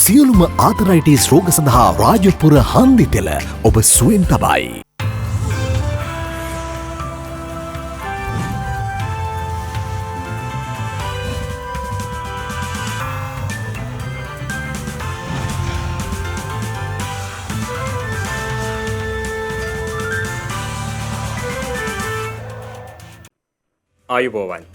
සියලුම ආතරයිටිස් රෝග සඳහා රාජපුර හන්දි තෙල ඔබ සුවෙන් තබයි. ආයුබෝවන්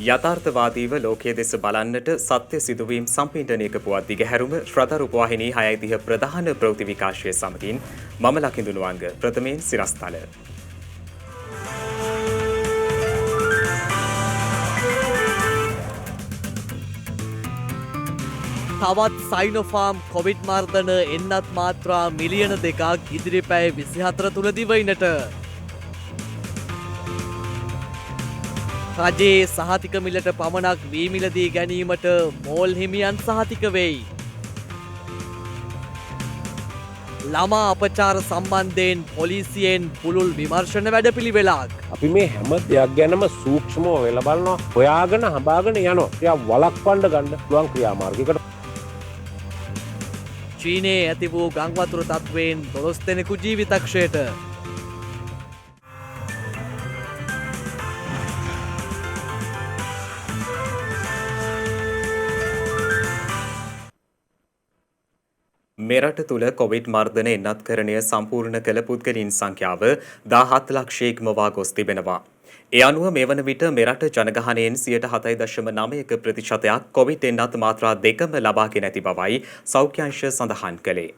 යථාර්ථවාදීව ලෝකයේ දෙස බලන්නට සත්‍ය සිදුවීම් සම්පින්ඩනයක පුවත් දිගහැරුම ශ්‍රද්ධා රූපවාහිනී 6:30 ප්‍රධාන ප්‍රවෘත්ති විකාශය සමගින් මම ලකිඳුනුවංග ප්‍රථමයෙන් සිරස්තල. තවත් සයිනෝෆාම් කොවිඩ් මර්ධන එන්නත් මාත්‍රා මිලියන 2ක් ඉදිරි පැය 24 තුල දිවයිනට රජයේ සහතික මිලට පමණක් වී මිලදී ගැනීමට මෝල් හිමියන් සහතික වෙයි. ළමා අපචාර සම්බන්ධයෙන් පොලිසියෙන් පුළුල් විමර්ශන වැඩපිළිවෙලක්. අපි මේ හැම දෙයක් ගැනම සූක්ෂමව වෙලා බලනවා. හොයාගෙන හඹාගෙන යනවා. එයා වළක්වන්න ගන්න පුළුවන් ක්‍රියාමාර්ගයකට. චීනයේ ඇති වූ ගංවතුර තත්වයෙන් 12 දෙනෙකු ජීවිතක්ෂයට. මෙරට තුළ කොවිඩ් මර්ධන එන්නත්කරණය සම්පූර්ණ කළ පුද්ගලයන් සංඛ්‍යාව 17 ලක්ෂයක ඉක්මවා ගොස් තිබෙනවා. ඒ අනුව මේ වන විට මෙරට ජනගහනයෙන් 7.9% ප්‍රතිශතයක් කොවිඩ් එන්නත් මාත්‍රා 2ම ලබාගෙන ඇති බවයි සෞඛ්‍ය අංශ සඳහන් කළේ.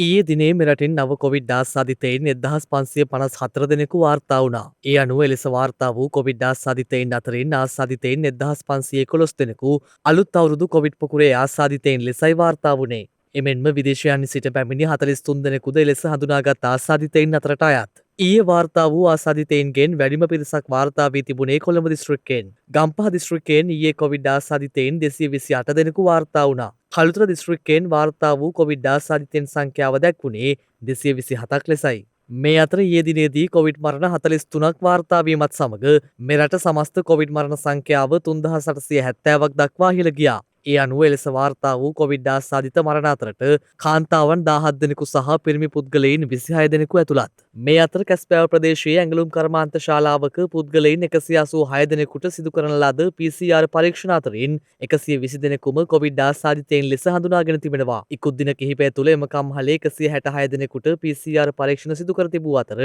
ඊයේ දිනේ මෙරටින් නව කොවිඩ් ආසාදිතයින් 1554 දෙනෙකු වාර්තා වුණා. ඒ අනුව එලෙස වාර්තා වූ කොවිඩ් ආසාදිතයින් අතරින් ආසාදිතයින් 1511 දෙනෙකු අලුත් අවුරුදු කොවිඩ් පොකුරේ ආසාදිතයින් ලෙසයි වාර්තා වුණේ. එමෙන්ම විදේශයන් සිට පැමිණි 43 දෙනෙකුද එලෙස හඳුනාගත් ආසාදිතයින් අතරට අයත්. ඊයේ වාර්තා වූ ආසාදිතයින්ගෙන් වැඩිම පිරිසක් වාර්තා වී තිබුණේ කොළඹ දිස්ත්‍රික්කයෙන්. ගම්පහ දිස්ත්‍රික්කයෙන් ඊයේ කොවිඩ් ආසාදිතයින් 228 දෙනෙකු වාර්තා වුණා. කළුතර දිස්ත්‍රික්කයෙන් වාර්තා වූ කොවිඩ් ආසාදිතයින් සංඛ්‍යාව දැක්වුණේ 227ක් ලෙසයි. මේ අතර ඊයේ දිනේදී කොවිඩ් මරණ 43ක් වාර්තා වීමත් සමග මෙරට සමස්ත කොවිඩ් මරණ සංඛ්‍යාව 3870ක් දක්වා ඉහළ ගියා. ඒ අනුව එලෙස වාර්තා වූ කොවිඩ් ආසාදිත මරණ අතරට කාන්තාවන් 17 දෙනෙකු සහ පිරිමි පුද්ගලයින් 26 දෙනෙකු ඇතුළත්. මේ අතර කැස්පෑව ප්‍රදේශයේ ඇඟලුම් කර්මාන්ත ශාලාවක පුද්ගලයින් 186 දෙනෙකුට සිදු කරන ලද PCR පරීක්ෂණ අතරින් 120 දෙනෙකුම කොවිඩ් ආසාදිතයින් ලෙස හඳුනාගෙන තිබෙනවා. ඉක්ුත් දින කිහිපය තුළ එම කම්හලේ 166 දෙනෙකුට PCR පරීක්ෂණ සිදු කර තිබූ අතර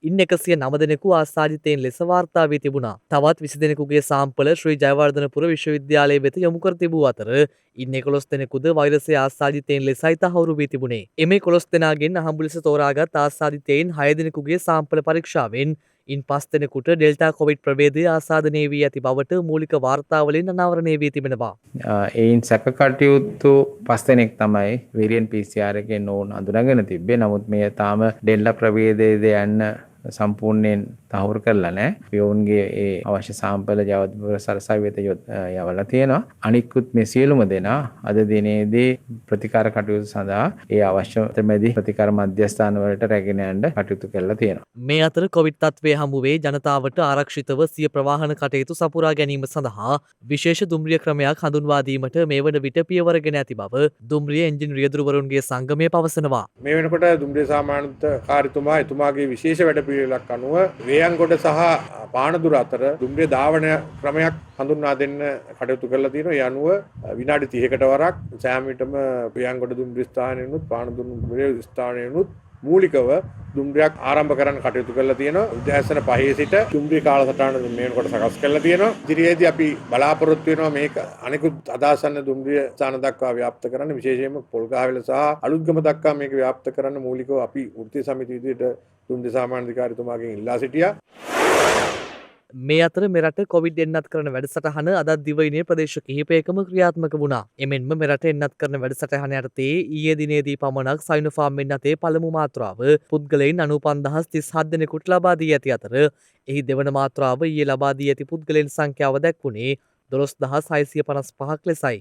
ඉන් 109 දෙනෙකු ආසාදිතයින් ලෙස වාර්තා වී තිබුණා. තවත් 20 දෙනෙකුගේ සාම්පල ශ්‍රී ජයවර්ධනපුර විශ්වවිද්‍යාලය වෙත යොමු කර තිබූ අතර ඉන් 11 දෙනෙකුද වෛරසය ආසාදිතයින් ලෙසයි තහවුරු වී තිබුණේ. එමේ 11 දෙනාගෙන් අහඹු ලෙස තෝරාගත් ආසාදිතයින් 6 දෙනෙකුගේ සාම්පල පරීක්ෂාවෙන් ඉන් 5 දෙනෙකුට ඩෙල්ටා කොවිඩ් ප්‍රභේදය ආසාදනය වී ඇති බවට මූලික වාර්තාවලින් අනාවරණය වී තිබෙනවා. එයින් සැක කටයුතු 5 දෙනෙක් තමයි වේරියන්ට් PCR එකෙන් ඕන අඳුනගෙන තිබ්බේ. නමුත් මේ තාම ඩෙල්ටා ප්‍රභේදයේද යන්න සම්පූර්ණයෙන් තහවුරු කරලා නැහැ. ඔවුන්ගේ ඒ අවශ්‍ය සාම්පල ජවත්පුර සරසවි වෙත යවලා තියෙනවා. අනිකුත් මේ සියලුම දෙනා අද දිනේදී ප්‍රතිකාර කටයුතු සඳහා ඒ අවශ්‍ය ප්‍රතිමේදී ප්‍රතිකාර මධ්‍යස්ථාන වලට රැගෙන යන්න කටයුතු කරලා තියෙනවා. මේ අතර කොවිඩ් තත්ත්වයේ හමුවේ ජනතාවට ආරක්ෂිතව සිය ප්‍රවාහන කටයුතු සපුරා ගැනීම සඳහා විශේෂ දුම්රිය ක්‍රමයක් හඳුන්වා දීමට මේ වන විට පියවරගෙන ඇති බව දුම්රිය එන්ජින් රියදුරුවරුන්ගේ සංගමය පවසනවා. මේ වෙනකොට දුම්රිය සාමාන්‍යකාරීතුමා එතුමාගේ විශේෂ වැඩපිළිවෙලක් අනුව වේයන්ගොඩ සහ පානදුර අතර දුම්රිය ධාවන ක්‍රමයක් හඳුන්වා දෙන්න කටයුතු කරලා තියෙනවා. ඒ අනුව විනාඩි 30කට වරක් සෑම විටම වේයන්ගොඩ දුම්රිය ස්ථානයෙන්ුත් පානදුර දුම්රිය ස්ථානයෙන්ුත් මූලිකව දුම්රියක් ආරම්භ කරන්න කටයුතු කරලා තියෙනවා. උදෑසන 5 සිට දුම්රිය කාලසටහන මේ වෙනකොට සකස් කරලා තියෙනවා. ඉදිරියේදී අපි බලාපොරොත්තු වෙනවා මේක අනිකුත් අදාසන්න දුම්රිය ස්ථාන දක්වා ව්‍යාප්ත කරන්න, විශේෂයෙන්ම පොල්ගහවෙල සහ අලුත්ගම දක්වා මේක ව්‍යාප්ත කරන්න මූලිකව අපි වෘත්තීය සමිතිය විදිහට දුම්රිය සාමාන්‍යාධිකාරීතුමාගෙන් ඉල්ලා සිටියා. මේ අතර මෙරට කොවිඩ් එන්නත් කරන වැඩසටහන අදත් දිවයිනේ ප්‍රදේශ කිහිපයකම ක්‍රියාත්මක වුණා. එමෙන්ම මෙරට එන්නත් කරන වැඩසටහන යටතේ ඊයේ දිනේදී පමණක් සයිනෝෆාම් එන්නතේ පළමු මාත්‍රාව පුද්ගලයන් 95037 දෙනෙකුට ලබා දී ඇති අතර එහි දෙවන මාත්‍රාව ඊයේ ලබා දී ඇති පුද්ගලයන් සංඛ්‍යාව දැක්වුණේ 12655ක් ලෙසයි.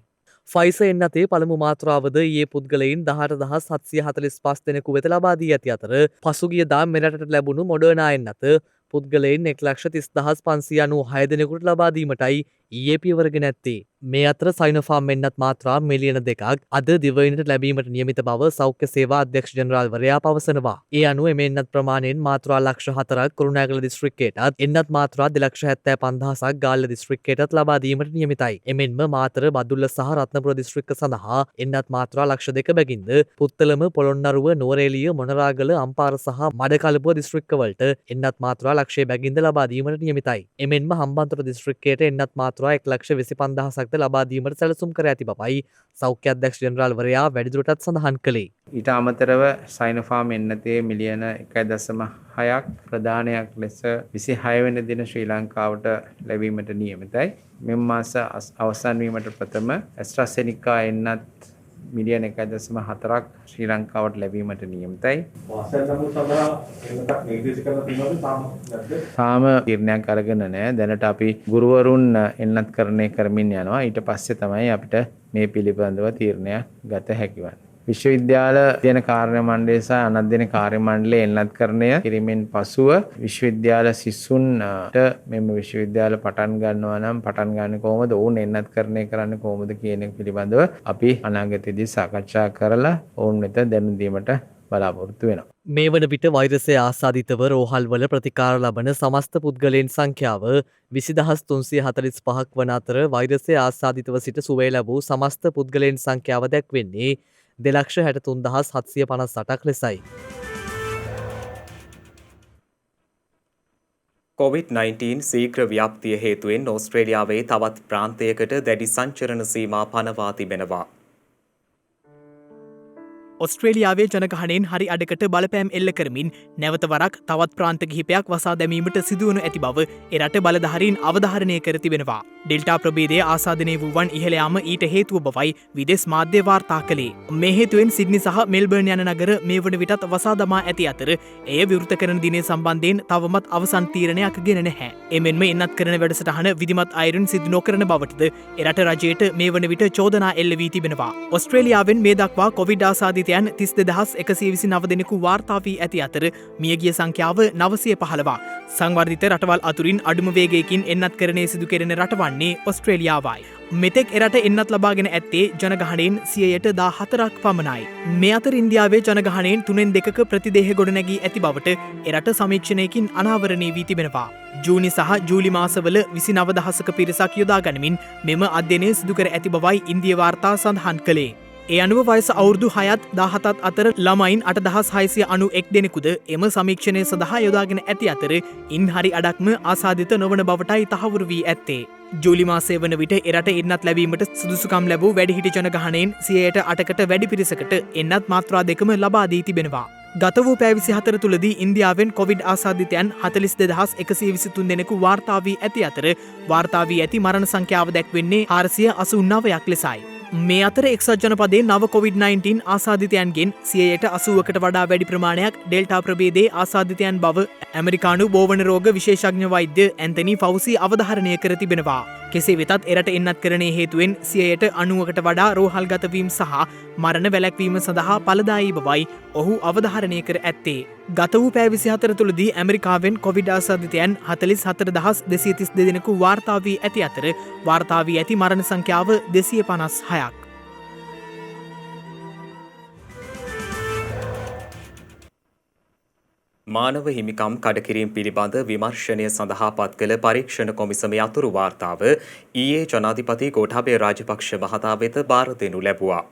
ෆයිසර් එන්නතේ පළමු මාත්‍රාවද ඊයේ පුද්ගලයන් 18745 දෙනෙකු වෙත ලබා දී ඇති අතර පසුගියදා මෙරටට ලැබුණු මොඩර්නා එන්නත පුද්ගලයන් 1,30,596 දෙනෙකුට ලබා දීමටයි ඊයේ පියවරගෙන ඇත්තේ. මේ අතර සයිනෝෆාම් එන්නත් මාත්‍රා මිලියන 2ක් අද දිවයිනට ලැබීමට නියමිත බව සෞඛ්‍ය සේවා අධ්‍යක්ෂ ජෙනරාල්වරයා පවසනවා. ඒ අනුව එම එන්නත් ප්‍රමාණයෙන් මාත්‍රා ලක්ෂ 4ක් කුරුණෑගල දිස්ත්‍රික්කයටත් එන්නත් මාත්‍රා 2,75,000ක් ගාල්ල දිස්ත්‍රික්කයටත් ලබා දීමට නියමිතයි. එමෙන්ම මාතර බදුල්ල සහ රත්නපුර දිස්ත්‍රික්ක සඳහා එන්නත් මාත්‍රා ලක්ෂ 2 බැගින්ද පුත්තලම පොළොන්නරුව නුවරඑළිය මොනරාගල අම්පාර සහ මඩකලපුව දිස්ත්‍රික්කවලට එන්නත් මාත්‍රා ලක්ෂය බැගින්ද ලබා දීමට නියමිතයි. එමෙන්ම හම්බන්තොට දිස්ත්‍රික්කයට එන්නත් මාත්‍රා 1,25,000ක් ලබා දීමට සැලසුම් කර ඇති බවයි සෞඛ්‍ය අධ්‍යක්ෂ ජෙනරාල්වරයා වැඩිදුරටත් සඳහන් කළේ. ඊට අමතරව සයිනෝෆාම් එන්නතේ මිලියන 1.6ක් ප්‍රදානයක් ලෙස 26 වෙනි දින ශ්‍රී ලංකාවට ලැබීමට නියමිතයි. මෙම මාස අවසන් වීමට ප්‍රථම ඇස්ට්‍රාසෙනිකා එන්නත් මිලියන 1.4ක් ශ්‍රී ලංකාවට ලැබීමට නියමිතයි. තාම තීරණයක් අරගෙන නැහැ. දැනට අපි ගුරුවරුන් එන්නත් කරණය කරමින් යනවා. ඊට පස්සේ තමයි අපිට මේ පිළිබඳව තීරණයක් ගත හැකි වන්නේ. විශ්වවිද්‍යාල අධ්‍යයන කාර්ය මණ්ඩලය සහ අනධ්‍යයන කාර්ය මණ්ඩලය එන්නත්කරණය කිරීමෙන් පසුව විශ්වවිද්‍යාල සිසුන්ට මෙම විශ්වවිද්‍යාල පටන් ගන්නවා නම් පටන් ගන්න කොහොමද ඔවුන් එන්නත්කරණය කරන්න කොහොමද කියන එක පිළිබඳව අපි අනාගතයේදී සාකච්ඡා කරලා ඔවුන් වෙත දැනුම් දීමට බලාපොරොත්තු වෙනවා. මේ වන විට වෛරසය ආසාදිතව රෝහල්වල ප්‍රතිකාර ලබන සමස්ත පුද්ගලයන් සංඛ්‍යාව 20,345ක් වන අතර වෛරසය ආසාදිතව සිට සුවය ලැබූ සමස්ත පුද්ගලයන් සංඛ්‍යාව දැක්වෙන්නේ 2,63,758ක් ලෙසයි. COVID-19 සීඝ්‍ර ව්‍යාප්තිය හේතුවෙන් ඕස්ට්‍රේලියාවේ තවත් ප්‍රාන්තයකට දැඩි සංචරණ සීමා පනවා තිබෙනවා. ඔස්ට්‍රේලියාවේ ජනගහනයෙන් හරි අඩකට බලපෑම් එල්ල කරමින් නැවත වරක් තවත් ප්‍රාන්ත කිහිපයක් වසා දැමීමට සිදුවනු ඇති බව එරට බලධාරීන් අවධාරණය කර තිබෙනවා. ඩෙල්ටා ප්‍රභේදය ආසාදනය වූවන් ඉහළ යාම ඊට හේතුව බවයි විදෙස් මාධ්‍ය වාර්තා කළේ. මේ හේතුවෙන් සිඩ්නි සහ මෙල්බර්න් යන නගර මේ වන විටත් වසා දමා ඇති අතර එය විවෘත කරන දිනය සම්බන්ධයෙන් තවමත් අවසන් තීරණයක් ගෙන නැහැ. එමෙන්ම එන්නත් කරන වැඩසටහන විධිමත් අයුරින් සිදු නොකරන බවටද එරට රජයට මේ වන විට චෝදනා එල්ල වී තිබෙනවා. ඔස්ට්‍රේලියාවෙන් මේ දක්වා කොවිඩ් ආසාදිතයන් 32,129 දෙනෙකු වාර්තා වී ඇති අතර මියගිය සංඛ්‍යාව 915ක්. සංවර්ධිත රටවල් අතුරින් අඩුම වේගයකින් එන්නත්කරණය සිදු කෙරෙන රටවන්නේ ඔස්ට්‍රේලියාවයි. මෙතෙක් එරට එන්නත් ලබාගෙන ඇත්තේ ජනගහනයෙන් 14ක් පමණයි. මේ අතර ඉන්දියාවේ ජනගහනයෙන් 3/2ක ප්‍රතිදේහ ගොඩනැගී ඇති බවට එරට සමීක්ෂණයකින් අනාවරණය වී තිබෙනවා. ජූනි සහ ජූලි මාසවල 29,000ක පිරිසක් යොදා ගනිමින් මෙම අධ්‍යයනය සිදු කර ඇති බවයි ඉන්දිය වාර්තා සඳහන් කළේ. ඒ අනුව වයස අවුරුදු 6ත් 17ත් අතර ළමයින් 8,691 දෙනෙකුද එම සමීක්ෂණය සඳහා යොදාගෙන ඇති අතර ඉන් හරි අඩක්ම ආසාදිත නොවන බවටයි තහවුරු වී ඇත්තේ. ජූලි මාසය වන විට එරට එන්නත් ලැබීමට සුදුසුකම් ලැබූ වැඩිහිටි ජනගහනයෙන් 8%කට වැඩි පිරිසකට එන්නත් මාත්‍රා දෙකම ලබා දී තිබෙනවා. ගත වූ පැය 24 තුලදී ඉන්දියාවෙන් කොවිඩ් ආසාදිතයන් 42,123 දෙනෙකු වාර්තා වී ඇති අතර වාර්තා වී ඇති මරණ සංඛ්‍යාව දැක්වෙන්නේ 489ක් ලෙසයි. මේ අතර එක්සත් ජනපදයේ නව COVID-19 ආසාදිතයන්ගෙන් 80%කට වඩා වැඩි ප්‍රමාණයක් ඩෙල්ටා ප්‍රභේදයේ ආසාදිතයන් බව ඇමරිකානු බෝවන රෝග විශේෂඥ වෛද්‍ය ඇන්තනි ෆවුසි අවධාරණය කර තිබෙනවා. කෙසේ වෙතත් එරට එන්නත්කරණය හේතුවෙන් 90%කට වඩා රෝහල්ගත වීම සහ මරණ වැළැක්වීම සඳහා ඵලදායී බවයි ඔහු අවධාරණය කර ඇත්තේ. ගත වූ පැය 24 තුලදී ඇමරිකාවෙන් කොවිඩ් ආසාදිතයන් 44,232 දෙනෙකු වාර්තා වී ඇති අතර වාර්තා වී ඇති මරණ සංඛ්‍යාව 256ක්. මානව හිමිකම් කඩකිරීම පිළිබඳ විමර්ශනය සඳහා පත් කළ පරීක්ෂණ කොමිසමේ අතුරු වාර්තාව ඊයේ ජනාධිපති ගෝඨාභය රාජපක්ෂ මහතා වෙත බාර දෙනු ලැබුවා.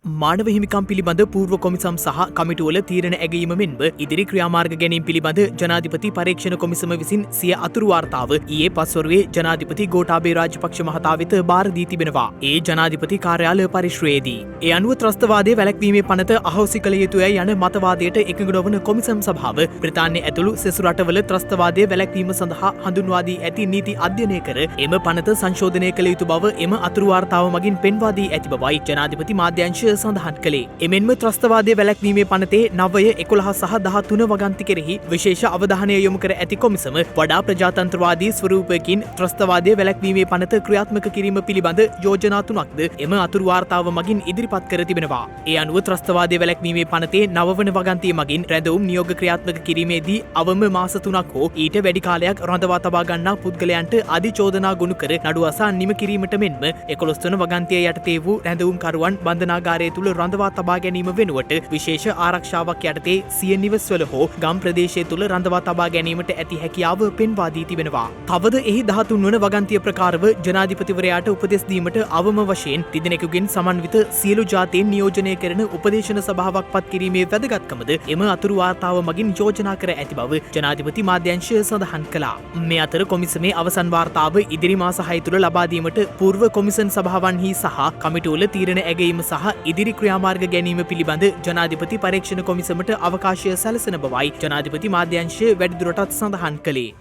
මානව හිමිකම් පිළිබඳ පූර්ව කොමිසම් සහ කමිටුවල තීරණ ඇගීම මෙන්ම ඉදිරි ක්‍රියාමාර්ග ගැනීම පිළිබඳ ජනාධිපති පරීක්ෂණ කොමිසම විසින් සිය අතුරු වාර්තාව ඊයේ පස්වරුවේ ජනාධිපති ගෝඨාභය රාජපක්ෂ මහතා වෙත බාර දී තිබෙනවා. ඒ ජනාධිපති කාර්යාලය පරිශ්‍රයේදී. ඒ අනුව ත්‍රස්තවාදයේ වැළැක්වීමේ පනත අහෝසි කළ යුතුයයි යන මතවාදයට එකඟ නොවන කොමිසම් සභාව බ්‍රිතාන්‍ය ඇතුළු සෙසු රටවල ත්‍රස්තවාදයේ වැළැක්වීම සඳහා හඳුන්වා දී ඇති නීති අධ්‍යයනය කර එම පනත සංශෝධනය කළ යුතු බව එම අතුරු වාර්තාව මගින් පෙන්වා දී ඇති බවයි ජනාධිපති මාධ්‍යංශය සඳහන් කළේ. එමෙන්ම ත්‍රස්තවාදය වැළැක්වීමේ පනතේ 9, 11 සහ 13 වගන්ති කෙරෙහි විශේෂ අවධානය යොමු කර ඇති කොමිසම වඩා ප්‍රජාතන්ත්‍රවාදී ස්වරූපයකින් ත්‍රස්තවාදය වැළැක්වීමේ පනත ක්‍රියාත්මක කිරීම පිළිබඳ යෝජනා 3ක්ද එම අතුරු වාර්තාව මගින් ඉදිරිපත් කර තිබෙනවා. ඒ අනුව ත්‍රස්තවාදය වැළැක්වීමේ පනතේ 9 වන වගන්තිය මගින් රැඳවුම් නියෝග ක්‍රියාත්මක කිරීමේදී අවම මාස 3ක් හෝ ඊට වැඩි කාලයක් රඳවා තබා ගන්නා පුද්ගලයන්ට අධිචෝදනා ගොනු කර නඩු අසා නිම කිරීමට මෙන්ම 11 වන වගන්තිය යටතේ වූ රැඳවුම්කරුවන් බන්ධනාගාරය තුළ රඳවා තබා ගැනීම වෙනුවට විශේෂ ආරක්ෂාවක් යටතේ සිය නිවස්වල හෝ ගම් ප්‍රදේශය තුළ රඳවා තබා ගැනීමට ඇති හැකියාව පෙන්වා දී තිබෙනවා. තවද එහි 13 වන වගන්තිය ප්‍රකාරව ජනාධිපතිවරයාට උපදෙස් දීමට අවම වශයෙන් තිදෙනෙකුගෙන් සමන්විත සියලු ජාතීන් නියෝජනය කරන උපදේශන සභාවක් පත් කිරීමේ වැදගත්කමද එම අතුරු වාර්තාව මගින් යෝජනා කර ඇති බව ජනාධිපති මාධ්‍යංශය සඳහන් කළා. මේ අතර කොමිසමේ අවසන් වාර්තාව ඉදිරි මාස 6 තුළ ලබා දීමට පූර්ව කොමිසන් සභාවන්හි සහ කමිටුවල තීරණ ඇගීම සහ ඉදිරි ක්‍රියාමාර්ග ගැනීම පිළිබඳ ජනාධිපති පරීක්ෂණ කොමිසමට අවකාශය සැලසෙන බවයි ජනාධිපති මාධ්‍යංශය වැඩිදුරටත් සඳහන් කළේ.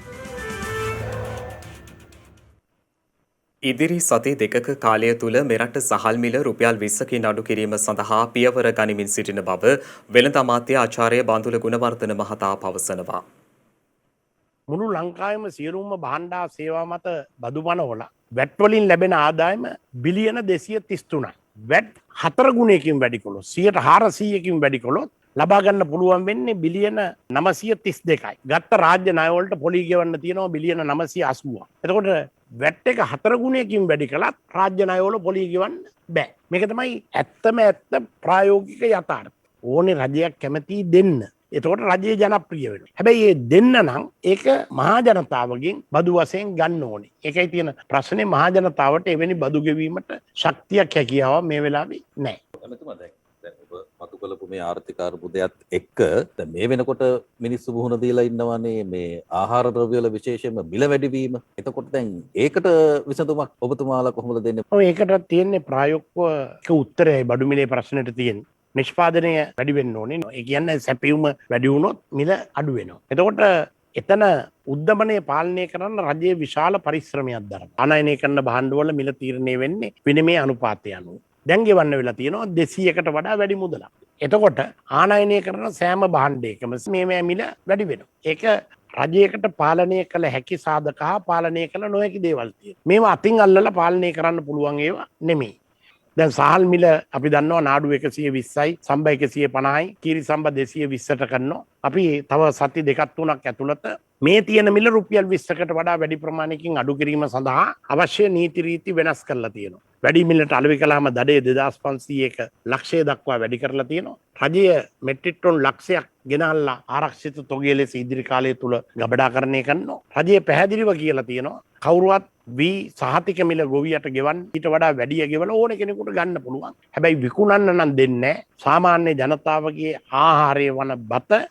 ඉදිරි සති දෙකක කාලය තුළ මෙරට සහල් මිල රුපියල් 20කින් අඩු කිරීම සඳහා පියවර ගනිමින් සිටින බව වෙළඳ අමාත්‍ය ආචාර්ය බන්දුල ගුණවර්ධන මහතා පවසනවා. මුළු ලංකාවේම සියලුම භාණ්ඩා සේවා මත බදු පනවල වැට් වලින් ලැබෙන ආදායම බිලියන 233ක්. වැට් 4 ගුණයකින් වැඩි කළොත් 400කින් වැඩි කළොත් ලබා ගන්න පුළුවන් වෙන්නේ බිලියන 932යි. ගත්ත රාජ්‍ය ණය වලට පොලි ගෙවන්න තියෙනවා බිලියන 980ක්. එතකොට වැට් එක 4 ගුණයකින් වැඩි කළත් රාජ්‍ය ණය වල පොලි ගෙවන්න බෑ. මේක තමයි ඇත්ත ප්‍රායෝගික යථාර්ථය. ඕනේ රජයක් කැමති දෙන්න. එතකොට රජයේ ජනප්‍රිය වෙනවා. හැබැයි ඒ දෙන්න නම් ඒක මහා ජනතාවගෙන් බදු වශයෙන් ගන්න ඕනේ. ඒකයි තියෙන ප්‍රශ්නේ මහා ජනතාවට එවැනි බදු ගෙවීමට ශක්තියක් හැකියාවක් මේ වෙලාවේ නැහැ. මතු කළපු මේ ආර්ථික අර්බුදයත් එක්ක දැන් මේ වෙනකොට මිනිස්සු මුහුණ දීලා ඉන්නවානේ මේ ආහාර ද්‍රව්‍ය වල විශේෂයෙන්ම මිල වැඩිවීම. එතකොට දැන් ඒකට විසඳුමක් ඔබතුමාලා කොහොමද දෙන්නේ? ඔව් ඒකට තියෙන්නේ ප්‍රායෝගික උත්තරයයි බඩු මිලේ ප්‍රශ්නෙට තියෙන්නේ. නිෂ්පාදනය වැඩි වෙන්න ඕනේ. ඒ කියන්නේ සැපයුම වැඩි වුණොත් මිල අඩු වෙනවා. එතකොට එතන උද්දමනය පාලනය කරන්න රජයේ විශාල පරිශ්‍රමයක් දරනවා. ආනයනය කරන භාණ්ඩවල මිල තීරණය වෙන්නේ විනිමය අනුපාතය අනුව. දැන් ගෙවන්න වෙලා තියෙනවා 200කට වඩා වැඩි මුදලක්. එතකොට ආනයනය කරන සෑම භාණ්ඩයකම මේ මිල වැඩි වෙනවා. ඒක රජයකට පාලනය කළ හැකි සාධක හා පාලනය කළ නොහැකි දේවල් තියෙනවා. මේවා අතින් අල්ලලා පාලනය කරන්න පුළුවන් ඒවා නෙමෙයි. දැන් සහල් මිල අපි දන්නවා නාඩු 120යි, සම්බ 150යි, කීරි සම්බ 220ට කරනවා. අපි තව සති දෙකක් තුනක් ඇතුළත මේ තියෙන මිල රුපියල් 20කට වඩා වැඩි ප්‍රමාණයකින් අඩු කිරීම සඳහා අවශ්‍ය නීති රීති වෙනස් කරලා තියෙනවා. වැඩි මිලට අලෙවි කළාම දඩය 2500ක ලක්ෂය දක්වා වැඩි කරලා තියෙනවා. රජය මෙට්‍රික් ටොන් ලක්ෂයක් ගෙනල්ලා ආරක්ෂිත තොගය ලෙස ඉදිරි කාලය තුල ගබඩාකරණය කරනවා. රජය පැහැදිලිව කියලා තියෙනවා කවුරුවත් වී සහතික මිල ගොවියට ගෙවන්න ඊට වඩා වැඩිය ගෙවලා ඕන කෙනෙකුට ගන්න පුළුවන්. හැබැයි විකුණන්න නම් දෙන්නේ සාමාන්‍ය ජනතාවගේ ආහාරය වන බත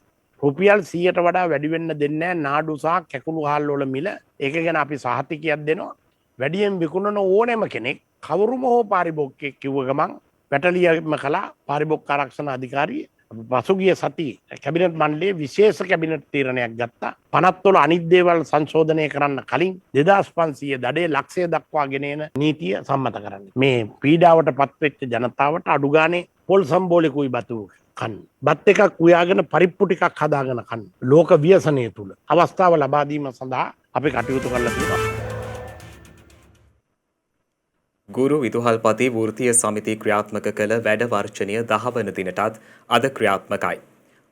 රුපියල් 100ට වඩා වැඩි වෙන්න දෙන්නේ නාඩු සහ කැකුළු හාල් වල මිල. ඒක ගැන අපි සහතිකයක් දෙනවා. වැඩියෙන් විකුණන ඕනෑම කෙනෙක් කවුරුම හෝ පාරිභෝගිකයෙක් කිව්ව ගමන් වැටලියම කළා පාරිභෝගික ආරක්ෂණ අධිකාරිය පසුගිය සති කැබිනට් මණ්ඩලයේ විශේෂ කැබිනට් තීරණයක් ගත්තා. පනත් වල අනිත් දේවල් සංශෝධනය කරන්න කලින් 2500 දඩේ ලක්ෂය දක්වා ගෙන එන නීතිය සම්මත කරන්න. මේ පීඩාවට පත්වෙච්ච ජනතාවට අඩු ගානේ පොල් සම්බෝලෙකුයි බතු කන්න. බත් එකක් උයාගෙන පරිප්පු ටිකක් හදාගෙන කන්න. ලෝක ව්‍යසනය තුල අවස්ථාව ලබා දීම සඳහා අපි කටයුතු කරලා තියෙනවා. ගුරු විදුහල්පති වෘත්තීය සමිති ක්‍රියාත්මක කළ වැඩ වර්ෂණය 10 වන දිනටත් අද ක්‍රියාත්මකයි.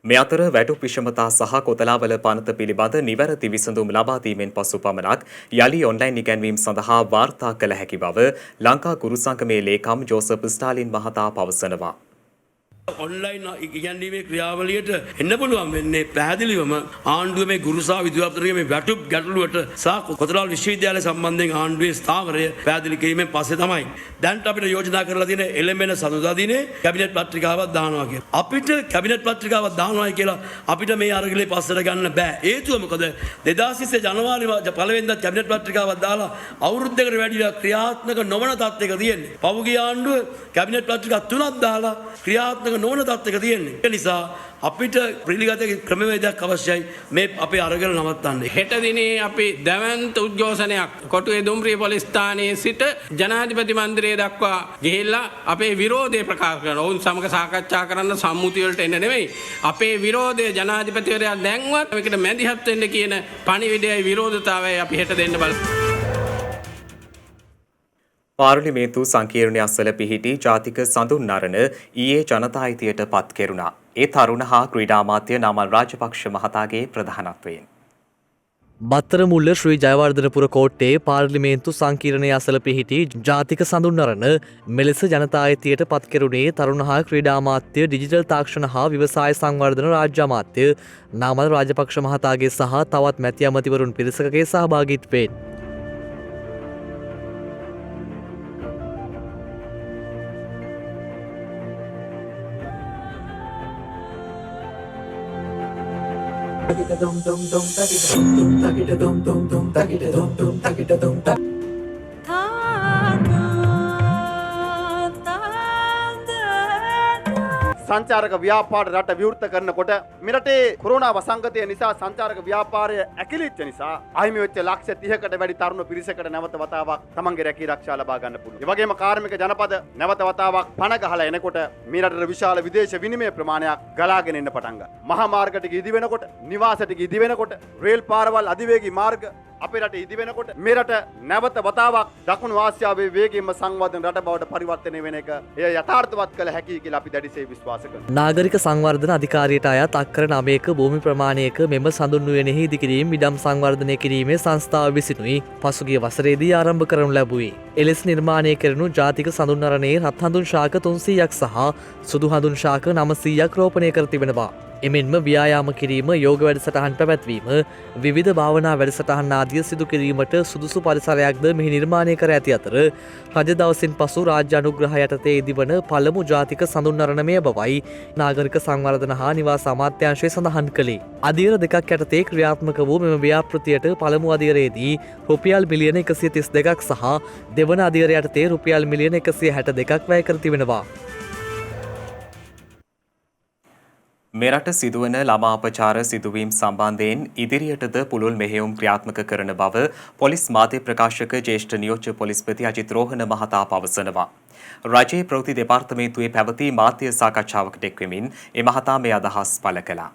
මේ අතර වැටුප් විෂමතා සහ කොතලාවල පනත පිළිබඳ නිවැරදි විසඳුම් ලබා දීමෙන් පසු පමණක් යලි ඔන්ලයින් ඉගැන්වීම් සඳහා වාර්තා කළ හැකි බව ලංකා ගුරු සංගමේ ලේකම් ජෝසප් ස්ටාලින් මහතා පවසනවා. ඔන්ලයින් ඉගැන්වීමේ ක්‍රියාවලියට එන්න පුළුවන් වෙන්නේ පැහැදිලිවම ආණ්ඩුවේ මේ ගුරු සහ විදුහල්පතිගේ මේ වැටුප් ගැටලුවට සහ කොතලාවල විශ්වවිද්‍යාලය සම්බන්ධයෙන් ආණ්ඩුවේ ස්ථාවරය පැහැදිලි කිරීමෙන් පස්සේ තමයි දැන් අපිට යෝජනා කරලා තියෙන එළඹෙන සඳුදා දිනේ කැබිනට් පත්‍රිකාවක් දානවා කියලා. අපිට කැබිනට් පත්‍රිකාවක් දානවායි කියලා අපිට මේ අරගලේ පස්සට ගන්න බෑ. හේතුව මොකද 2020 ජනවාරි පළවෙනිදා කැබිනට් පත්‍රිකාවක් දාලා අවුරුද්දකට වැඩිලා ක්‍රියාත්මක නොවන තත්ත්වයක තියෙන්නේ. පහුගිය ආණ්ඩුව කැබිනට් පත්‍රිකා 3ක් දාලා ක්‍රියාත්මක නොවන තත්ත්වයක තියෙන්නේ. ඒ නිසා අපිට පිළිගත ක්‍රමවේදයක් අවශ්‍යයි මේ අපේ අරගල නවත්තන්න. හෙට දිනේ අපි දැවන්ත උද්ඝෝෂණයක් කොටුවේ දුම්රිය පොලිස් ස්ථානයේ සිට ජනාධිපති මන්දිරය දක්වා ගිහිල්ලා අපේ විරෝධය ප්‍රකාශ කරනවා. ඔවුන් සමග සාකච්ඡා කරන්න සම්මුතිය වලට එන්න නෙමෙයි. අපේ විරෝධය ජනාධිපතිවරයා දැන්වත් මේකට මැදිහත් වෙන්න කියන පණිවිඩයයි විරෝධතාවයයි අපි හෙට දෙන්න බලමු. පාර්ලිමේන්තු සංකීර්ණය අසල පිහිටි ජාතික සඳුන්නරණ ඊයේ ජනතා අයිතියට පත් කෙරුණා. ඒ තරුණ හා ක්‍රීඩා අමාත්‍ය නාමල් රාජපක්ෂ මහතාගේ ප්‍රධානත්වයෙන්. බත්තරමුල්ල ශ්‍රී ජයවර්ධනපුර කෝට්ටේ පාර්ලිමේන්තු සංකීර්ණය අසල පිහිටි ජාතික සඳුන්නරණ මෙලෙස ජනතා අයිතියට පත් කෙරුණේ තරුණ හා ක්‍රීඩා අමාත්‍ය ඩිජිටල් තාක්ෂණ හා ව්‍යවසාය සංවර්ධන රාජ්‍ය අමාත්‍ය නාමල් රාජපක්ෂ මහතාගේ සහ තවත් මැති අමතිවරුන් පිරිසකගේ සහභාගීත්වයෙන්. සංචාරක ව්‍යාපාර රට විවෘත කරනකොට මෙරටේ කොරෝනා වසංගතය නිසා සංචාරක ව්‍යාපාරය ඇකිලිච්ච නිසා අහිමි වෙච්ච ලක්ෂ 30කට වැඩි තරුණ පිරිසකට නැවත වතාවක් තමන්ගේ රැකී ආරක්ෂා ලබා ගන්න පුළුවන්. ඒ වගේම කාර්මික ජනපද නැවත වතාවක් පණ ගහලා එනකොට මේ රටේ විශාල විදේශ විනිමය ප්‍රමාණයක් ගලාගෙන එන්න පටන් ගන්නවා. මහා මාර්ග ටික ඉදි වෙනකොට, නිවාස ටික ඉදි වෙනකොට, රේල් පාරවල් අධිවේගී මාර්ග අපේ රටේ ඉදි වෙනකොට මේ රට නැවත වතාවක් දකුණු ආසියාවේ වේගයෙන්ම සංවර්ධන රට බවට පරිවර්තනය වෙන එක එය යථාර්ථවත් කළ හැකියි කියලා අපි දැඩිසේ විශ්වාස කරනවා. නාගරික සංවර්ධන අධිකාරියට අයත් අක්කර 9ක භූමි ප්‍රමාණයක මෙම සඳුන්නුවනෙහි ඉදිකිරීම ඉඩම් සංවර්ධනය කිරීමේ සංස්ථාව විසිනුයි පසුගිය වසරේදී ආරම්භ කරනු ලැබුවේ. එලෙස නිර්මාණය කෙරෙනු ජාතික සඳුන්නරණයේ රත් හඳුන් ශාක 300ක් සහ සුදු හඳුන් ශාක 900ක් රෝපණය කර තිබෙනවා. එමෙන්ම ව්‍යායාම කිරීම, යෝග වැඩසටහන් පැවැත්වීම, විවිධ භාවනා වැඩසටහන් ආදිය සිදු කිරීමට සුදුසු පරිසරයක්ද මෙහි නිර්මාණය කර ඇති අතර රජ දවසින් පසු රාජ්‍ය අනුග්‍රහය යටතේ ඉදිවන පළමු ජාතික සඳුන්නරණමය බවයි නාගරික සංවර්ධන හා නිවාස අමාත්‍යාංශය සඳහන් කළේ. අධීර දෙකක් යටතේ ක්‍රියාත්මක වූ මෙම ව්‍යාපෘතියට පළමු අධීරයේදී රුපියල් මිලියන 132ක් සහ දෙවන අධීරය යටතේ රුපියල් මිලියන 162ක් වැය කර තිබෙනවා. මෙරට සිදුවන ළමා අපචාර සිදුවීම් සම්බන්ධයෙන් ඉදිරියටද පුළුල් මෙහෙයුම් ක්‍රියාත්මක කරන බව පොලිස් මාධ්‍ය ප්‍රකාශක ජ්‍යෙෂ්ඨ නියෝජ්‍ය පොලිස්පති අජිත් රෝහණ මහතා පවසනවා. රජයේ ප්‍රවෘත්ති දෙපාර්තමේන්තුවේ පැවති මාධ්‍ය සාකච්ඡාවකට එක්වෙමින් ඒ මහතා මේ අදහස් පළ කළා.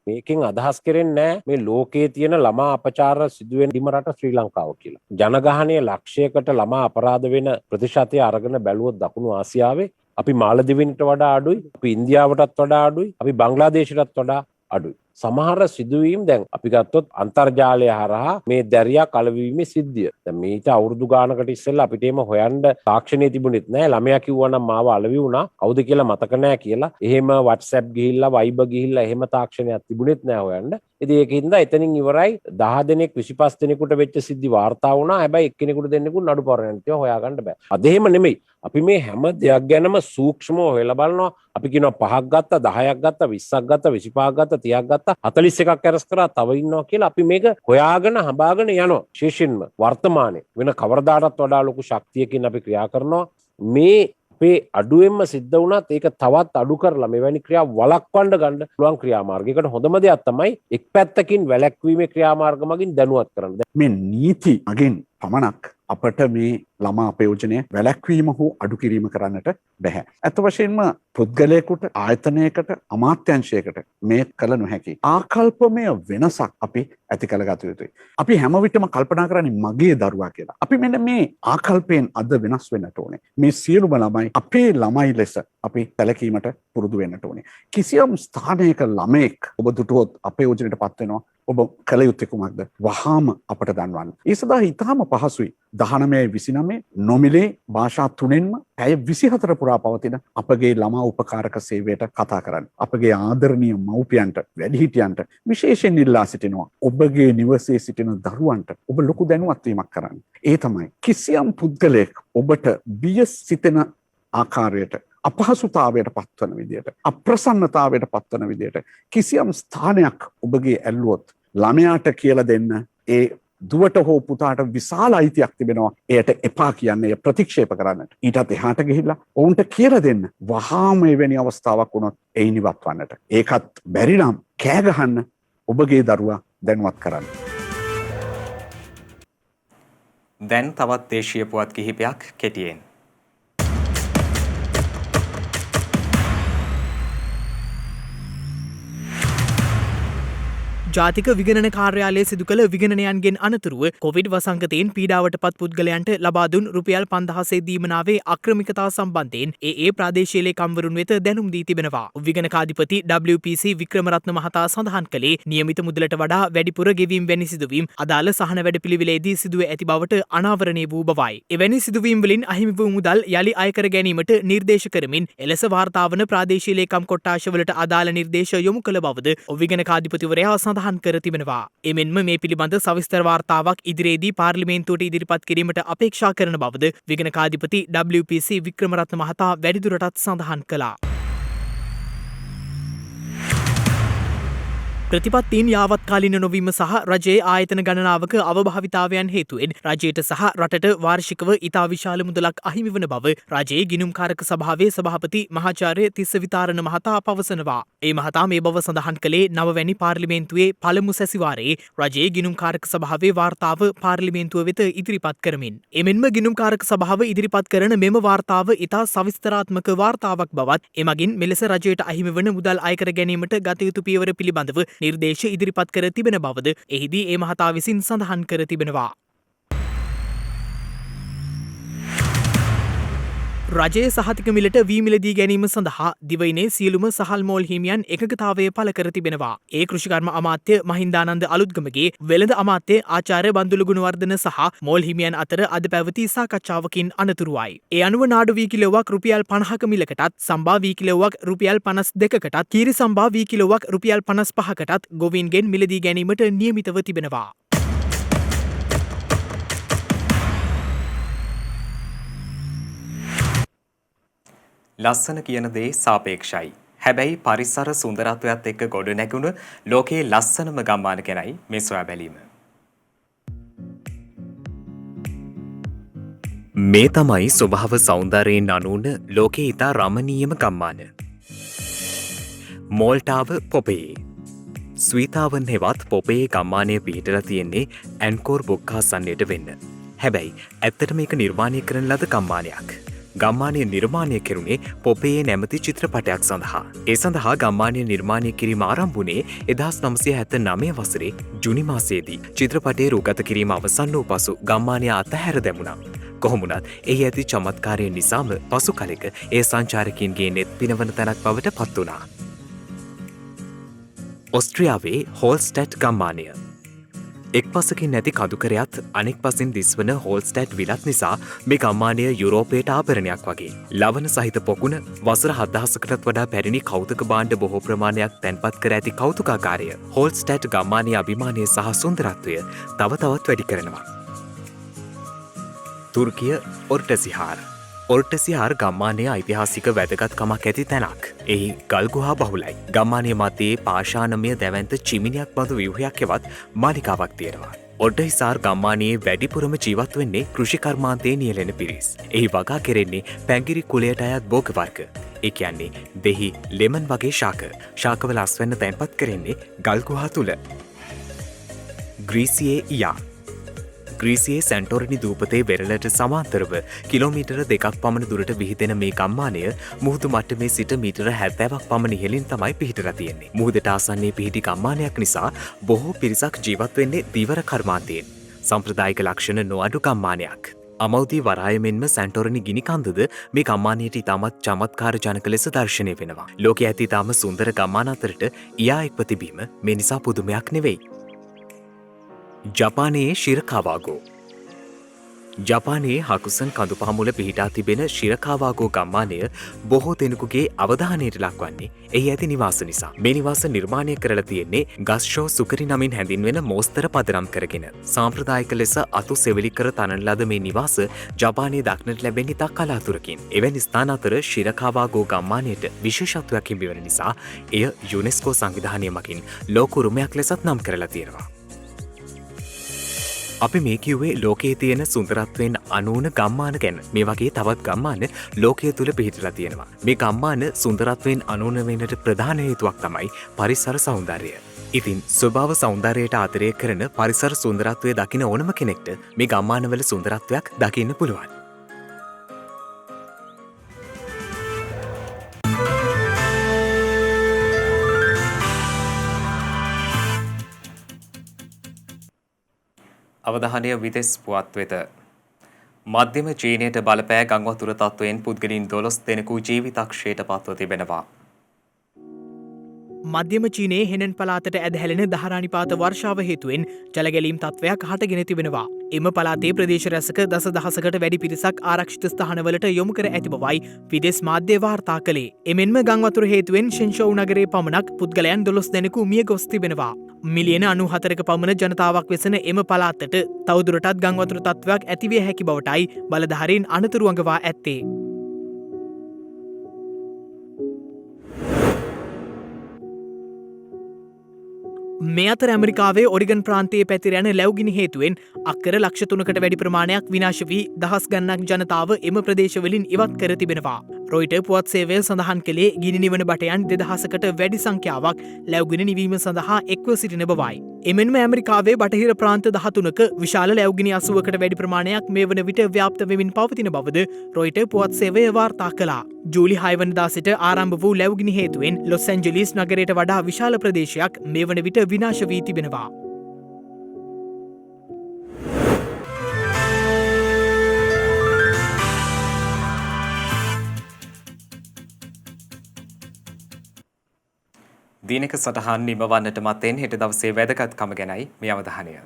මේකෙන් අදහස් කරන්නේ මේ ලෝකයේ තියෙන ළමා අපචාර සිදුවෙන දිම රට ශ්‍රී ලංකාව කියලා. ජනගහනය ලක්ෂයකට ළමා අපරාධ වෙන ප්‍රතිශතය අරගෙන බැලුවොත් දකුණු ආසියාවේ අපි මාලදිවයිනට වඩා අඩුයි, අපි ඉන්දියාවටත් වඩා අඩුයි, අපි බංග්ලාදේශයටත් වඩා අඩුයි. සමහර සිදුවීම් දැන් අපි ගත්තොත් අන්තර්ජාලය හරහා මේ දැරියා කලවීමේ සිද්ධිය. දැන් මේට අවුරුදු ගානකට ඉස්සෙල්ලා අපිට එහෙම හොයන්න තාක්ෂණය තිබුණෙත් නැහැ. ළමයා කිව්වනම් මාව අලවි වුණා. කවුද කියලා මතක නැහැ කියලා. එහෙම WhatsApp ගිහිල්ලා Viber ගිහිල්ලා එහෙම තාක්ෂණයක් තිබුණෙත් නැහැ හොයන්න. ඉතින් ඒකින්ද එතනින් ඉවරයි 10 දෙනෙක් 25 දෙනෙකුට වෙච්ච සිද්ධි වාර්තා වුණා. හැබැයි එක්කෙනෙකුට දෙන්නෙකුට නඩු පරණතිය හොයාගන්න බෑ. අද එහෙම නෙමෙයි. අපි මේ හැම දෙයක් ගැනම සූක්ෂමව හොයලා බලනවා. අපි කියනවා 5ක් ගත්තා, 10ක් ගත්තා, 20ක් ගත්තා, 25ක් ගත්තා, 30ක් ගත්තා, 41ක් අරස් කරා තව ඉන්නවා කියලා අපි මේක හොයාගෙන හඹාගෙන යනවා. විශේෂයෙන්ම වර්තමානයේ වෙන කවරදාටත් වඩා ලොකු ශක්තියකින් අපි ක්‍රියා කරනවා. මේ අපේ අඩුවෙන්ම සිද්ධ වුණත් ඒක තවත් අඩු කරලා මෙවැනි ක්‍රියා වළක්වන්න ගන්න පුළුවන් ක්‍රියාමාර්ගයකට හොඳම දෙයක් තමයි එක් පැත්තකින් වැළැක්වීමේ ක්‍රියාමාර්ග මගින් දැනුවත් කරන්න. මේ නීති මගින් පමණක් අපට මේ ළමා අපයෝජනය වැළැක්වීම හෝ අඩු කිරීම කරන්නට බැහැ. ඇත්ත වශයෙන්ම පුද්ගලයෙකුට, ආයතනයකට, අමාත්‍යංශයකට මේ කළ නොහැකි ආකල්පමය වෙනසක් අපි ඇති කරගත යුතුයි. අපි හැම විටම කල්පනා කරන්නේ මගේ දරුවා කියලා. අපි මෙන්න මේ ආකල්පයෙන් අද වෙනස් වෙන්නට ඕනේ. මේ සියලුම ළමයි අපේ ළමයි ලෙස අපි සැලකීමට පුරුදු වෙන්නට ඕනේ. කිසියම් ස්ථානයක ළමෙක් ඔබ දුටුවොත් අපයෝජනයට පත් වෙනවා. ඔබ කළ යුත්තේ කුමක්ද? වහාම අපට දන්වන්න. ඒ සඳහා ඉතාම පහසුයි. 1929 නොමිලේ භාෂා 3න්ම පැය 24 පුරා පවතින අපගේ ළමා උපකාරක සේවයට කතා කරන්න. අපගේ ආදරණීය මව්පියන්ට, වැඩිහිටියන්ට විශේෂයෙන් ඉල්ලා සිටිනවා. ඔබගේ නිවසේ සිටින දරුවන්ට ඔබ ලොකු දැනුවත් වීමක් කරන්න. ඒ තමයි කිසියම් පුද්ගලයෙක් ඔබට බිය සිතෙන ආකාරයට, අපහසුතාවයට පත්වන විදියට, අප්‍රසන්නතාවයට පත්වන විදියට කිසියම් ස්ථානයක් ඔබගේ ඇල්ලුවොත් ළමයාට කියලා දෙන්න ඒ දුවට හෝ පුතාට විශාල අයිතියක් තිබෙනවා එයට එපා කියන්නේ ප්‍රතික්ෂේප කරන්නට. ඊටත් එහාට ගිහිල්ලා ඔවුන්ට කියලා දෙන්න වහාම එවැනි අවස්ථාවක් වුණොත් එයින් ඉවත් වන්නට. ඒකත් බැරි නම් කෑ ගහන්න ඔබගේ දරුවා දැනුවත් කරන්න. දැන් තවත් දේශීය පුවත් කිහිපයක් කෙටියෙන්. ජාතික විගණන කාර්යාලය සිදු කළ විගණනයන්ගෙන් අනතුරුව කොවිඩ් වසංගතයෙන් පීඩාවට පත් පුද්ගලයන්ට ලබා දුන් රුපියල් 5000 දීමනාවේ අක්‍රමිකතා සම්බන්ධයෙන් ඒ ප්‍රාදේශීය ලේකම්වරුන් වෙත දැනුම් දී තිබෙනවා. විගණකාධිපති WPC වික්‍රමරත්න මහතා සඳහන් කළේ නියමිත මුදලට වඩා වැඩිපුර ගෙවීම් වැනි සිදුවීම් අදාළ සහන වැඩපිළිවෙලේදී සිදුව ඇති බවට අනාවරණය වූ බවයි. එවැනි සිදුවීම් වලින් අහිමි වූ මුදල් යලි අය කර ගැනීමට නිර්දේශ කරමින් එලෙස වාර්තා වන ප්‍රාදේශීය ලේකම් කොට්ටාශවලට අදාළ නිර්දේශ යොමු කළ බවද විගණකාධිපතිවරයා සඳහන් කර තිබෙනවා. එමෙන්ම මේ පිළිබඳ සවිස්තර වාර්තාවක් ඉදිරියේදී පාර්ලිමේන්තුවට ඉදිරිපත් කිරීමට අපේක්ෂා කරන බවද විගණකාධිපති WPC වික්‍රමරත්න මහතා වැඩිදුරටත් සඳහන් කළා. ප්‍රතිපත්තීන් යාවත්කාලින නොවීම සහ රජයේ ආයතන ගණනාවක අවභාවිතාවයන් හේතුවෙන් රජයට සහ රටට වාර්ෂිකව ඉතා විශාල මුදලක් අහිමි වන බව රජයේ ගිණුම්කාරක සභාවේ සභාපති මහාචාර්ය තිස්ස විතාරණ මහතා පවසනවා. ඒ මහතා මේ බව සඳහන් කළේ නවවැනි පාර්ලිමේන්තුවේ පළමු සැසිවාරයේ රජයේ ගිණුම්කාරක සභාවේ වාර්තාව පාර්ලිමේන්තුව වෙත ඉදිරිපත් කරමින්. එමෙන්ම ගිණුම්කාරක සභාව ඉදිරිපත් කරන මෙම වාර්තාව ඉතා සවිස්තරාත්මක වාර්තාවක් බවත් එමගින් මෙලෙස රජයට අහිමි වන මුදල් අයකර ගැනීමට ගත යුතු පියවර පිළිබඳව නිර්දේශ ඉදිරිපත් කර තිබෙන බවද එහිදී ඒ මහතා විසින් සඳහන් කර තිබෙනවා. රජයේ සහතික මිලට වී මිලදී ගැනීම සඳහා දිවයිනේ සියලුම සහල් මෝල් හිමියන් එකගතාවය පළ කර තිබෙනවා. ඒ කෘෂිකර්ම අමාත්‍ය මහින්දානන්ද අලුත්ගමගේ වෙළඳ අමාත්‍ය ආචාර්ය බන්දුල ගුණවර්ධන සහ මෝල් හිමියන් අතර අද පැවති සාකච්ඡාවකින් අනතුරුවයි. ඒ අනුව නාඩු වී කිලෝවක් රුපියල් 50ක මිලකටත්, සම්බා වී කිලෝවක් රුපියල් 52කටත්, කීරි සම්බා වී කිලෝවක් රුපියල් 55කටත් ගොවීන්ගෙන් මිලදී ගැනීමට නියමිතව තිබෙනවා. ලස්සන කියන දේ සාපේක්ෂයි. හැබැයි පරිසර සුන්දරත්වයත් එක්ක ගොඩ නැගුණු ලෝකයේ ලස්සනම ගම්මාන ගැනයි මේ සොයා බැලීම. මේ තමයි ස්වභාව සෞන්දර්යයෙන් අනූන ලෝකයේ ඉතා රමණීයම ගම්මාන. මෝල්ටාව පොපේ. ස්වීතාවන් හෙවත් පොපේ ගම්මානය පිහිටලා තියෙන්නේ ඇන්කෝර් බොක්කාසන්නයට වෙන්න. හැබැයි ඇත්තට මේක නිර්මාණය කරන ලද ගම්මානයක්. ගම්මානය නිර්මාණය කෙරුණේ පොපේ නැමති චිත්‍රපටයක් සඳහා. ඒ සඳහා ගම්මානය නිර්මාණය කිරීම ආරම්භුණේ 1979 වසරේ ජුනි මාසයේදී. චිත්‍රපටයේ රූගත කිරීම අවසන් වූ පසු ගම්මානය අතහැර දැමුණා. කොහොමුණත් එහි ඇති චමත්කාරය නිසාම පසු කලෙක ඒ සංචාරකින්ගේ නෙත් පිනවන තැනක් බවට පත් වුණා. ඔස්ට්‍රියාවේ හෝල්ස්ටැට් ගම්මානය. එක් පසකින් නැති කඳුකරයත් අනෙක් පසින් දිස්වන හෝල්ස්ටැට් විලත් නිසා මේ ගම්මානය යුරෝපයට ආභරණයක් වගේ. ලවන සහිත පොකුණ වසර 7000කටත් වඩා පැරණි කෞතුක භාණ්ඩ බොහෝ ප්‍රමාණයක් තැන්පත් කර ඇති කෞතුකාගාරය හෝල්ස්ටැට් ගම්මානයේ අභිමානය සහ සුන්දරත්වය තව තවත් වැඩි කරනවා. තුර්කිය ඔර්ටසිහාර්. ඔර්ටසිහාර් ගම්මානයේ ඓතිහාසික වැදගත්කමක් ඇති තැනක්. එහි ගල්ගුහා බහුලයි. ගම්මානයේ මතයේ පාෂාණමය දැවැන්ත චිමිනියක් බඳු ව්‍යුහයක් හෙවත් මාලිකාවක් තියෙනවා. ඔර්ටහිසාර් ගම්මානයේ වැඩිපුරම ජීවත් වෙන්නේ කෘෂිකර්මාන්තයේ නියැලෙන පිරිස්. එහි වගා කෙරෙන්නේ පැංගිරි කුලයට අයත් භෝග වර්ග. ඒ කියන්නේ දෙහි ලෙමන් වගේ ශාක. ශාකවල අස්වැන්න තැන්පත් කරන්නේ ගල්ගුහා තුල. ග්‍රීසියේ ඉයා. ග්‍රීසියේ සැන්ටෝරිනි දූපතේ වෙරළට සමාන්තරව කිලෝමීටර 2ක් පමණ දුරට විහිදෙන මේ ගම්මානය මුහුදු මට්ටමේ සිට මීටර 70ක් පමණ ඉහළින් තමයි පිහිටලා තියෙන්නේ. මුහුදට ආසන්නයේ පිහිටි ගම්මානයක් නිසා බොහෝ පිරිසක් ජීවත් වෙන්නේ දීවර කර්මාන්තයෙන්. සම්ප්‍රදායික ලක්ෂණ නොඅඩු ගම්මානයක්. අමෞදී වරාය මෙන්ම සැන්ටෝරිනි ගිනි කන්දද මේ ගම්මානයට ඉතාමත් චමත්කාර ජනක ලෙස දර්ශනය වෙනවා. ලෝකයේ ඇති ඉතාම සුන්දර ගම්මාන අතරට ඉයා එක්ව තිබීම මේ නිසා පුදුමයක් නෙවෙයි. ජපානයේ ශිරකාවාගෝ. ජපානයේ හකුසන් කඳුපාමුල පිහිටා තිබෙන ශිරකාවාගෝ ගම්මානය බොහෝ දෙනෙකුගේ අවධානයට ලක්වන්නේ එහි ඇති නිවාස නිසා. මේ නිවාස නිර්මාණය කරලා තියෙන්නේ ගස්ෂෝ සුකරි නමින් හැඳින්වෙන මෝස්තර පදනම් කරගෙන. සාම්ප්‍රදායික ලෙස අතු සෙවිලි කර තනන ලද මේ නිවාස ජපානයේ දක්නට ලැබෙන ඉතා කලාතුරකින්. එවැනි ස්ථාන අතර ශිරකාවාගෝ ගම්මානයට විශේෂත්වයක් හිමිවන නිසා එය යුනෙස්කෝ සංවිධානය මගින් ලෝක උරුමයක් ලෙසත් නම් කරලා තියෙනවා. අපි මේ කිව්වේ ලෝකයේ තියෙන සුන්දරත්වයෙන් අනූන ගම්මාන ගැන. මේ වගේ තවත් ගම්මාන ලෝකය තුළ පිහිටලා තියෙනවා. මේ ගම්මාන සුන්දරත්වයෙන් අනූන වෙන්නට ප්‍රධාන හේතුවක් තමයි පරිසර සෞන්දර්යය. ඉතින් ස්වභාව සෞන්දර්යයට ආදරය කරන පරිසර සුන්දරත්වය දකින ඕනම කෙනෙක්ට මේ ගම්මානවල සුන්දරත්වයක් දකින්න පුළුවන්. අවධානය විදෙස් පුවත් වෙත. මධ්‍යම චීනයට බලපෑ ගංවතුර තත්ත්වයෙන් පුද්ගලින් 12 දෙනෙකු ජීවිතක්ෂයට පත්ව තිබෙනවා. මධ්‍යම චීනයේ හෙනන් පලාතට ඇදහැලෙන දහරානිපාත වර්ෂාව හේතුවෙන් ජලගැලීම් තත්ත්වයක් හටගෙන තිබෙනවා. එම පලාතේ ප්‍රදේශ රැසක දසදහසකට වැඩි පිරිසක් ආරක්ෂිත ස්ථානවලට යොමු කර ඇති බවයි විදෙස් මාධ්‍ය වාර්තා කළේ. එමෙන්ම ගංවතුර හේතුවෙන් ෂෙන්ෂෝව් නගරයේ පමණක් පුද්ගලයන් 12 දෙනෙකු මිය ගොස් තිබෙනවා. මිලියන 94ක පමණ ජනතාවක් වෙසෙන එම පලාතට තවදුරටත් ගංවතුර තත්ත්වයක් ඇතිවිය හැකි බවටයි බලධාරීන් අනතුරු අඟවා ඇත්තේ. මේ අතර ඇමරිකාවේ ඔරිගන් ප්‍රාන්තයේ පැතිර යන ලැව්ගිනි හේතුවෙන් අක්කර ලක්ෂ 3කට වැඩි ප්‍රමාණයක් විනාශ වී දහස් ගණනක් ජනතාව එම ප්‍රදේශවලින් ඉවත් කර තිබෙනවා. රොයිටර් පුවත් සේවය සඳහන් කළේ ගිනි නිවන බටයන් 2000කට වැඩි සංඛ්‍යාවක් ලැව්ගිනි නිවීම සඳහා එක්ව සිටින බවයි. එමෙන්ම ඇමරිකාවේ බටහිර ප්‍රාන්ත 13ක විශාල ලැව්ගිනි 80කට වැඩි ප්‍රමාණයක් මේ වන විට ව්‍යාප්ත වෙමින් පවතින බවද රොයිටර් පුවත් සේවය වාර්තා කළා. ජූලි 6 වනදා සිට ආරම්භ වූ ලැව්ගිනි හේතුවෙන් ලොස් ඇන්ජලිස් නගරයට වඩා විශාල ප්‍රදේශයක් මේ වන විට විනාශ වී තිබෙනවා. දිනක සටහන් නිමවන්නට මත්තෙන් හෙට දවසේ වැදගත්කම ගැනයි මේ අවධානය.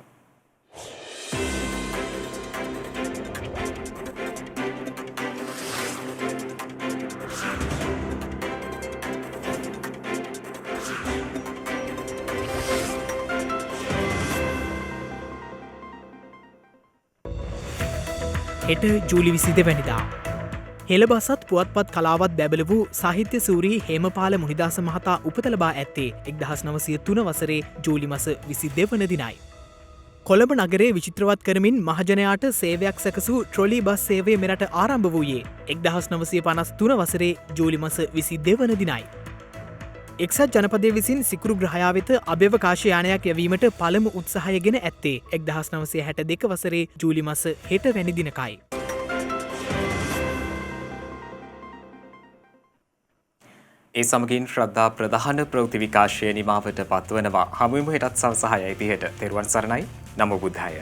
හෙට ජූලි 22 වැනිදා හෙළබසත් පුවත්පත් කලාවත් බැබල වූ සාහිත්‍ය සූරී හේමපාල මුනිදාස මහතා උපත ලබා ඇත්තේ 1903 වසරේ ජූලි මස 22 වන දිනයි. කොළඹ නගරේ විචිත්‍රවත් කරමින් මහජනයාට සේවයක් සැකසූ ට්‍රොලි බස් සේවය මෙරට ආරම්භ වූයේ 1953 වසරේ ජූලි මස 22 වන දිනයි. එක්සත් ජනපදය විසින් සිකුරු ග්‍රහයා වෙත අභ්‍යවකාශ යානයක් යැවීමට පළමු උත්සාහය ගෙන ඇත්තේ 1962 වසරේ ජූලි මස 6 වැනි දිනකයි. ඒ සමගින් ශ්‍රද්ධා ප්‍රධාන ප්‍රවෘත්ති විකාශය නිමාවට පත්වනවා. හමුවෙමු හෙටත් සවස 6:30ට. තෙරුවන් සරණයි. නමෝ බුද්ධාය.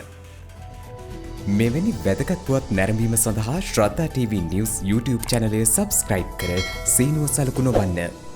මෙවැනි වැදගත් පුවත් නැරඹීම සඳහා ශ්‍රද්ධා TV News YouTube channel එක subscribe කර සීනුව සලකුණ වන්න.